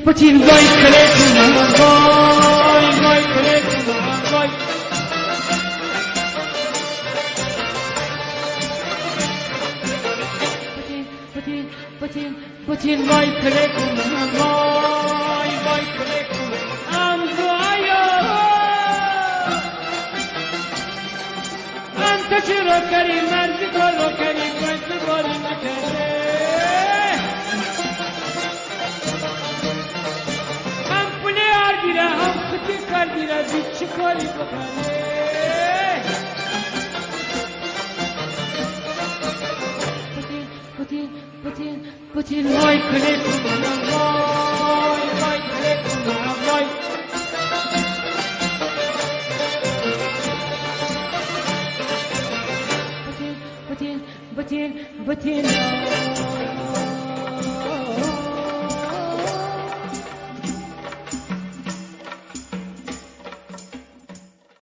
Batin vay kalekuna vay kalekuna vay. Batin vay kalekuna vay kalekuna amzoyo. Anta chiro kari marzi kolo kari marzi kolo kari. هم خطی کردی را دید چی کاری بکنه بطین وای کلی کنم وای کلی کنم وای بطین